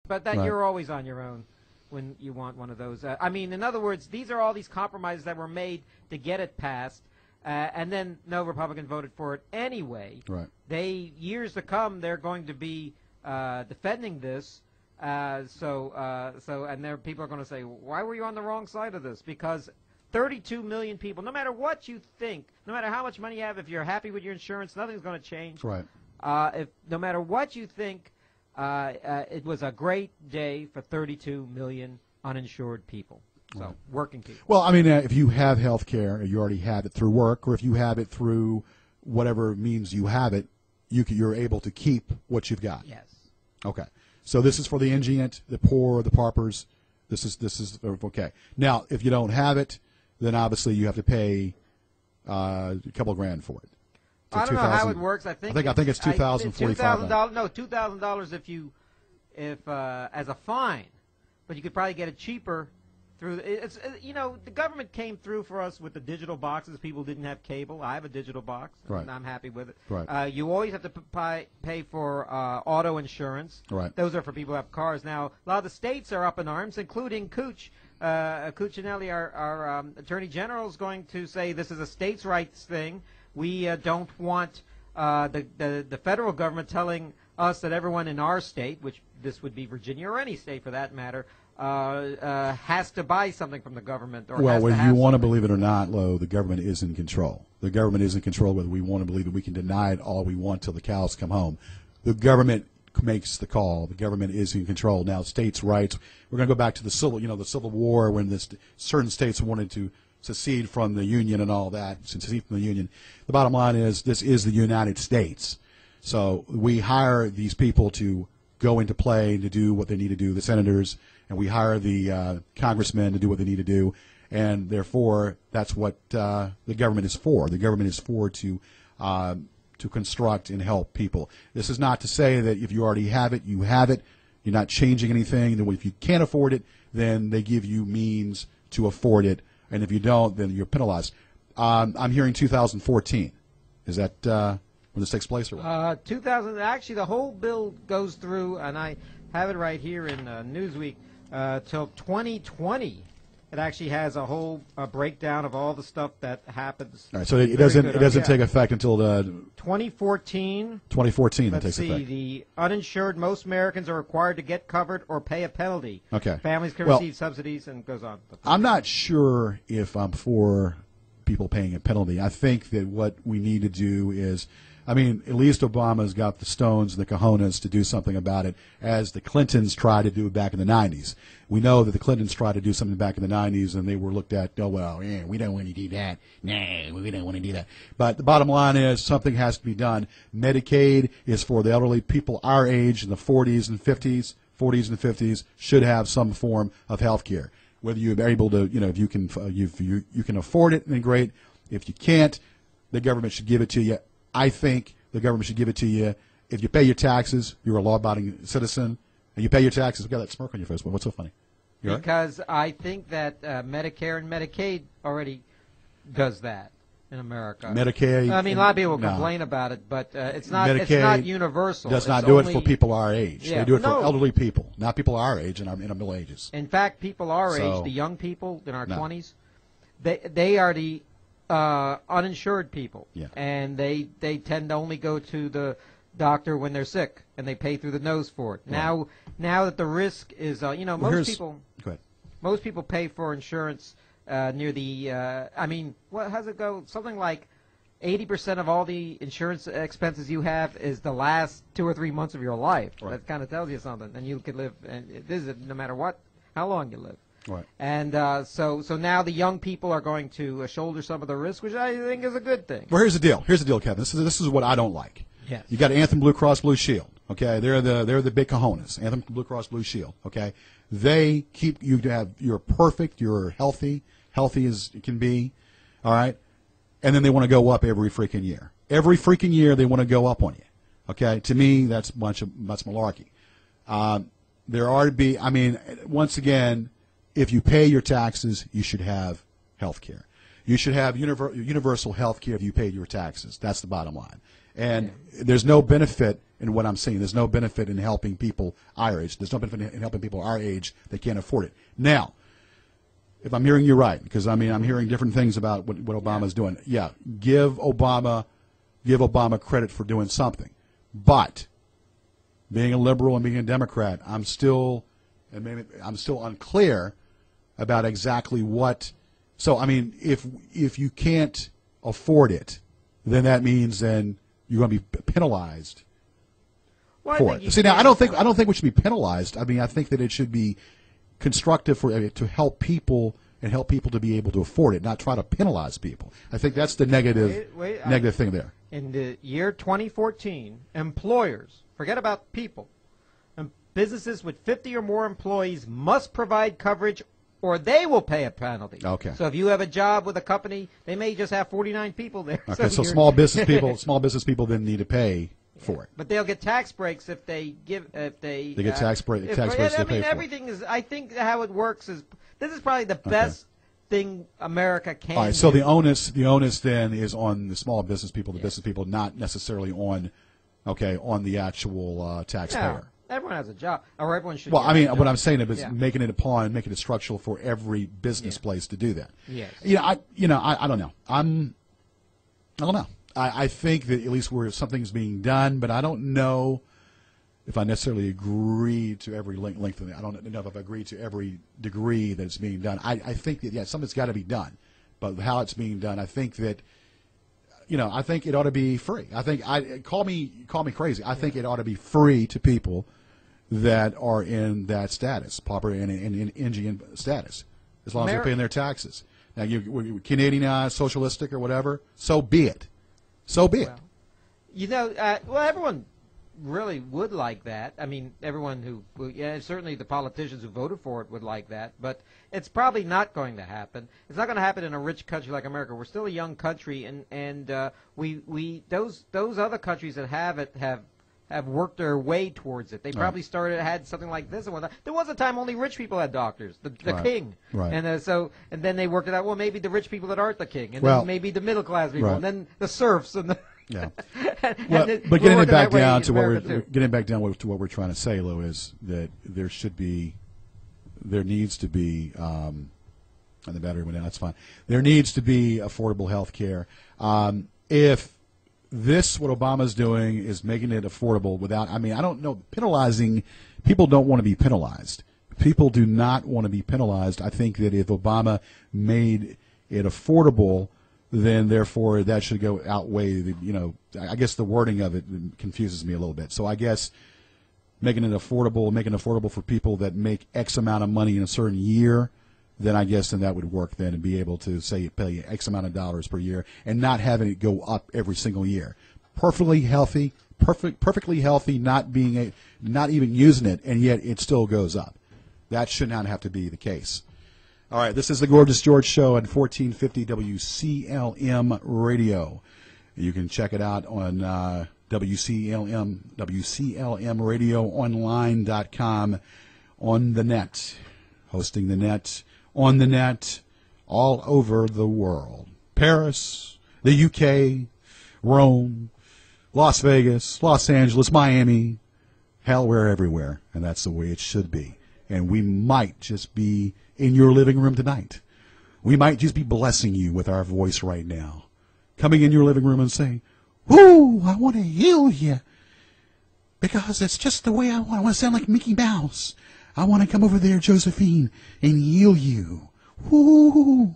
but that you're always on your own when you want one of those. I mean, in other words, these are all these compromises that were made to get it passed, and then no Republican voted for it anyway. Right. Years to come, they're going to be defending this. And there people are going to say, why were you on the wrong side of this? Because 32 million people, no matter what you think, no matter how much money you have, if you're happy with your insurance, nothing's going to change. Right. No matter what you think, it was a great day for 32 million uninsured people. So, working people. Well, I mean, if you have health care, you already have it through work, or if you have it through whatever means you have it, you're able to keep what you've got. Yes. Okay. So this is for the indigent, the poor, the paupers. This is okay. Now, if you don't have it, then obviously you have to pay a couple grand for it. I don't know how it works. I think it's $2,045. No, $2,000 if as a fine, but you could probably get it cheaper through. The government came through for us with the digital boxes. People didn't have cable. I have a digital box, and I'm happy with it. Right. You always have to pay for auto insurance. Right. Those are for people who have cars. Now, a lot of the states are up in arms, including Cooch. Cuccinelli, our Attorney General, is going to say this is a states' rights thing. We don't want the federal government telling us that everyone in our state, which this would be Virginia or any state for that matter, has to buy something from the government. Well, whether you want to believe it or not, Lo, the government is in control. The government is in control whether we want to believe it. We can deny it all we want till the cows come home. The government makes the call. The government is in control. Now, states' rights, we're going to go back to the Civil War when certain states wanted to secede from the Union and all that, secede from the Union. The bottom line is this is the United States. So we hire these people to go into play to do what they need to do, the senators, and we hire the congressmen to do what they need to do, and therefore that's what the government is for. The government is for to construct and help people. This is not to say that if you already have it, you have it. You're not changing anything. Then if you can't afford it, then they give you means to afford it, and if you don't, then you're penalized. I'm hearing 2014. Is that when this takes place, or what? 2000. Actually, the whole bill goes through, and I have it right here in Newsweek, till 2020. It actually has a whole breakdown of all the stuff that happens. All right, so it doesn't take effect until 2014. 2014 Let's it takes see, effect. the uninsured, most Americans are required to get covered or pay a penalty. Okay. Families can receive subsidies, and it goes on. I'm not sure if I'm for people paying a penalty. I think that what we need to do is, at least Obama's got the stones and the cojones to do something about it, as the Clintons tried to do back in the 90s. We know that the Clintons tried to do something back in the 90s, and they were looked at, we don't want to do that. No, we don't want to do that. But the bottom line is something has to be done. Medicaid is for the elderly people our age in the 40s and 50s, should have some form of health care. Whether you're able to, if you can afford it, then great. If you can't, the government should give it to you. I think the government should give it to you. If you pay your taxes, you're a law-abiding citizen, and you pay your taxes. Look at that smirk on your face. What's so funny? Because I think that Medicare and Medicaid already does that in America. Medicaid. A lot of people complain about it, but it's not. Medicaid, it's not universal. Does not do it for people our age. Yeah, they do it for elderly people, not people our age and in our middle ages. In fact, people our age, the young people in our 20s, they are the uninsured people, and they tend to only go to the doctor when they're sick, and they pay through the nose for it. Right. Now that the risk is, most people pay for insurance near the. What how's it go? Something like 80% of all the insurance expenses you have is the last 2 or 3 months of your life. Right. That kind of tells you something, and you could live. And this is no matter how long you live. Right. And so now the young people are going to shoulder some of the risk, which I think is a good thing. Well, here's the deal. Kevin. This is what I don't like. Yes. You got Anthem Blue Cross Blue Shield. Okay, they're the big cojones. Anthem Blue Cross Blue Shield. Okay, they keep you to have you're perfect, you're healthy as it can be. All right, and then they want to go up every freaking year. Every freaking year they want to go up on you. Okay, to me that's malarkey. There are to be. Once again, if you pay your taxes, you should have health care. You should have universal health care if you paid your taxes. That's the bottom line. And there's no benefit in what I'm saying. There's no benefit in helping people our age. There's no benefit in helping people our age that can't afford it. Now, if I'm hearing you right, because I'm hearing different things about what Obama's doing. Yeah, give Obama credit for doing something. But being a liberal and being a Democrat, I'm still unclear about exactly what. So I mean, if you can't afford it, then that means then you're going to be penalized for it. See, now I don't think we should be penalized. I mean, I think that it should be constructive to help people and help people to be able to afford it, not try to penalize people. I think that's the negative thing there. In the year 2014, employers, forget about people, businesses with 50 or more employees must provide coverage or they will pay a penalty. Okay. So if you have a job with a company, they may just have 49 people there. Okay, so small business people then need to pay for it. But they'll get tax breaks if they get tax breaks. I mean, everything is. I think how it works is this is probably the best thing America can. All right. So the onus then is on the small business people, the business people, not necessarily on the actual taxpayer. Yeah, everyone has a job, or everyone should. Well, I mean, what I'm saying is making it structural for every business place to do that. Yes. I don't know. I don't know. I think that at least where something's being done, but I don't know if I necessarily agree to every length of it. I don't know if I agree to every degree that it's being done. I think that, something's got to be done. But how it's being done, I think that, I think it ought to be free. I think, call me crazy. I think it ought to be free to people that are in that status, pauper and indigent status, as long as they're paying their taxes. Now, you Canadianized, socialistic, or whatever, so be it. So be it. Everyone really would like that. I mean, everyone certainly the politicians who voted for it would like that, but it's probably not going to happen. It's not going to happen in a rich country like America. We're still a young country, and those other countries that have it have worked their way towards it. They probably had something like this and whatnot. There was a time only rich people had doctors, the king, and and then they worked it out. Well, maybe the rich people that aren't the king, and then maybe the middle class people, and then the serfs and the. Yeah. But getting back down to what we're trying to say, Lou, is that there needs to be, and the battery went out. That's fine. There needs to be affordable health care. If what Obama's doing is making it affordable without, I don't know, penalizing, people don't want to be penalized. People do not want to be penalized. I think that if Obama made it affordable, then therefore that should outweigh I guess the wording of it confuses me a little bit. So I guess making it affordable for people that make X amount of money in a certain year, then I guess that would work then, and be able to say pay X amount of dollars per year and not having it go up every single year. Perfectly healthy, not even using it, and yet it still goes up. That should not have to be the case. All right, this is the Gorgeous George Show at 1450 WCLM Radio. You can check it out on WCLMradioonline.com, on the net, hosting the net, on the net, all over the world. Paris, the UK, Rome, Las Vegas, Los Angeles, Miami. Hell, we're everywhere, and that's the way it should be. And we might just be in your living room tonight. We might just be blessing you with our voice right now. Coming in your living room and saying, "Ooh, I want to heal you. Because it's just the way I want. I want to sound like Mickey Mouse. I want to come over there, Josephine, and heal you. Ooh,